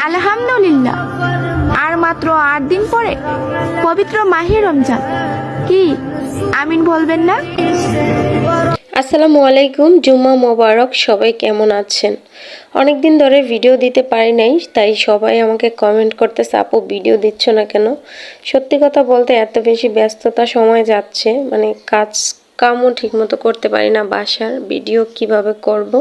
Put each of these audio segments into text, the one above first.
আলহামদুলিল্লাহ, আর মাত্র 8 দিন পরে পবিত্র মাহে রমজান। কি আমিন বলবেন না? আসসালামু আলাইকুম, জুম্মা মোবারক। সবাই কেমন আছেন? অনেক দিন ধরে ভিডিও দিতে পারি নাই, তাই সবাই আমাকে কমেন্ট করতেছে, আপু ভিডিও দিচ্ছ না কেন? সত্যি কথা বলতে এত বেশি ব্যস্ততা সময় যাচ্ছে, মানে কাজ কামও ঠিকমতো করতে পারি না, বাসার ভিডিও কিভাবে করব।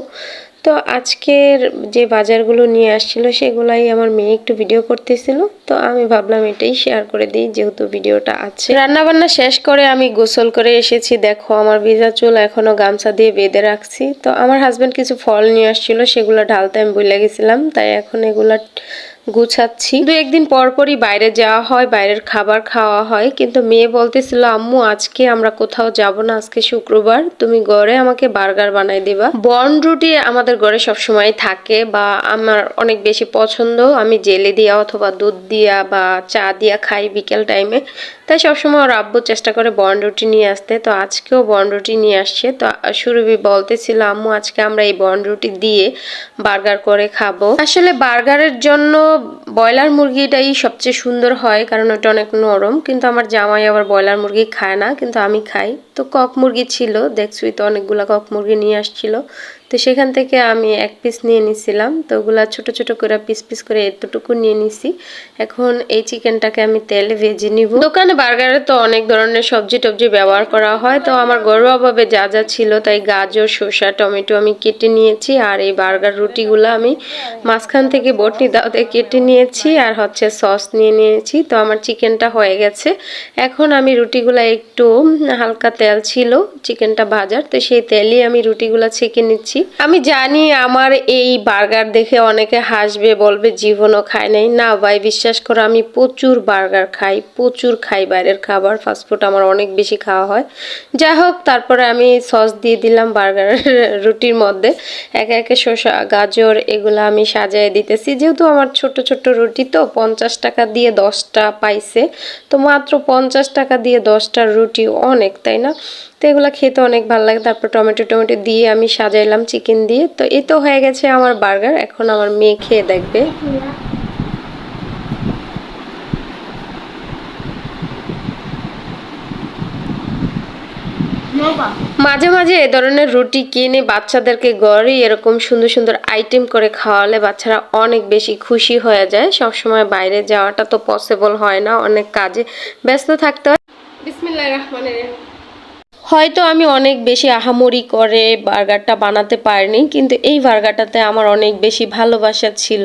তো আজকের যে বাজারগুলো নিয়ে আসছিল সেগুলাই আমার মেয়ে একটু ভিডিও করতেছিল, তো আমি ভাবলাম এটাই শেয়ার করে দিই যেহেতু ভিডিওটা আছে। রান্না বান্না শেষ করে আমি গোসল করে এসেছি, দেখো আমার ভিজা চুল এখনো গামছা দিয়ে বেঁধে রাখছি। তো আমার হাজবেন্ড কিছু ফল নিয়ে আসছিল, সেগুলো ঢালতে আমি ভুলে গেছিলাম, তাই এখন এগুলা গুছাচ্ছি। 2-1 দিন পর পরই বাইরে যাওয়া হয়, বাইরের খাবার খাওয়া হয়, কিন্তু মেয়ে বলতেছিল আম্মু আজকে আমরা কোথাও যাব না, আজকে শুক্রবার, তুমি ঘরে আমাকে বার্গার বানাই দিবা। বন রুটি আমাদের ঘরে সবসময় থাকে, বা আমার অনেক বেশি পছন্দ। আমি জেলি দিয়া অথবা দুধ দিয়া বা চা দিয়া খাই বিকেল টাইমে, তাই সবসময় ওর আব্বু চেষ্টা করে বন রুটি নিয়ে আসতে। তো আজকেও বন রুটি নিয়ে আসছে। তো সুরভি বলতেছিল আম্মু আজকে আমরা এই বন রুটি দিয়ে বার্গার করে খাবো। আসলে বার্গারের জন্য ব্রয়লার মুরগিটাই সবচেয়ে সুন্দর হয়, কারণ ওটা অনেক নরম। কিন্তু আমার জামাই আবার ব্রয়লার মুরগি খায় না, কিন্তু আমি খাই। তো কক মুরগি ছিল, দেখছুই তো, অনেকগুলা কক মুরগি নিয়ে আসছিল। তো সেখান থেকে আমি 1 পিস নিয়ে নিছিলাম। তো ওগুলা ছোট ছোট করে পিস পিস করে এতটুকু নিয়ে নিছি। এখন এই চিকেনটাকে আমি তেলে ভেজে নিব। দোকানে বার্গারে তো অনেক ধরনের সবজি টবজি ব্যবহার করা হয়, তো আমার ঘরোয়াভাবে যা যা ছিল তাই গাজর, শসা, টমেটো আমি কেটে নিয়েছি। আর এই বার্গার রুটিগুলো আমি মাঝখান থেকে বটনি দাওতে কেটে নিয়েছি, আর হচ্ছে সস নিয়ে নিয়েছি। তো আমার চিকেনটা হয়ে গেছে। এখন আমি রুটিগুলা একটু হালকা তেল ছিল চিকেনটা ভাজার, তো সেই তেলই আমি রুটিগুলা ছেঁকে নিচ্ছি। আমি জানি আমার এই বার্গার দেখে অনেকে হাসবে, বলবে জীবনও খায় নাই। না ভাই, বিশ্বাস করো আমি প্রচুর বার্গার খাই, প্রচুর খাই বাইরের খাবার, ফাস্টফুড আমার অনেক বেশি খাওয়া হয়। যাই হোক, তারপরে আমি সস দিয়ে দিলাম বার্গারের রুটির মধ্যে। একে একে শসা, গাজর এগুলো আমি সাজিয়ে দিতেছি। যেহেতু আমার ছোট ছোট রুটি, তো 50 টাকা দিয়ে 10টা পাইছে। তো মাত্র 50 টাকা দিয়ে 10টা রুটি অনেক, তাই না? তো এগুলো খেতে অনেক ভালো লাগে। তারপর টমেটো টমেটো দিয়ে আমি সাজাইলাম চিকেন দিয়ে। তো এই তো হয়ে গেছে আমার বার্গার। এখন আমার মেয়ে খেয়ে দেখবে। মাঝে মাঝে এ ধরনের রুটি কিনে বাচ্চাদেরকে ঘরে এরকম সুন্দর সুন্দর আইটেম করে খাওয়ালে বাচ্চারা অনেক বেশি খুশি হয়ে যায়। সবসময় বাইরে যাওয়াটা তো পসিবল হয় না, অনেক কাজে ব্যস্ত থাকতে হয়। বিসমিল্লাহির রহমানির রহিম। হয়তো আমি অনেক বেশি আহামরি করে বার্গারটা বানাতে পারিনি, কিন্তু এই বার্গারটাতে আমার অনেক বেশি ভালোবাসা ছিল।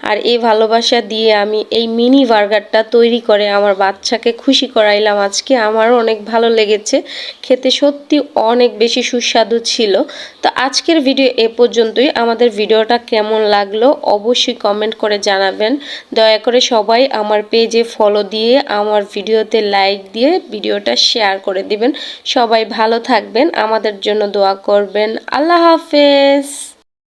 আর এই ভালোবাসা দিয়ে আমি এই মিনি বার্গারটা তৈরি করে আমার বাচ্চাকে খুশি করাইলাম আজকে। আমারও অনেক ভালো লেগেছে, খেতে সত্যি অনেক বেশি সুস্বাদু ছিল। তো আজকের ভিডিও এ পর্যন্তই। আমাদের ভিডিওটা কেমন লাগলো অবশ্যই কমেন্ট করে জানাবেন। দয়া করে সবাই আমার পেজে ফলো দিয়ে আমার ভিডিওতে লাইক দিয়ে ভিডিওটা শেয়ার করে দিবেন। সবাই ভালো থাকবেন, আমাদের জন্য দোয়া করবেন। আল্লাহ হাফেজ।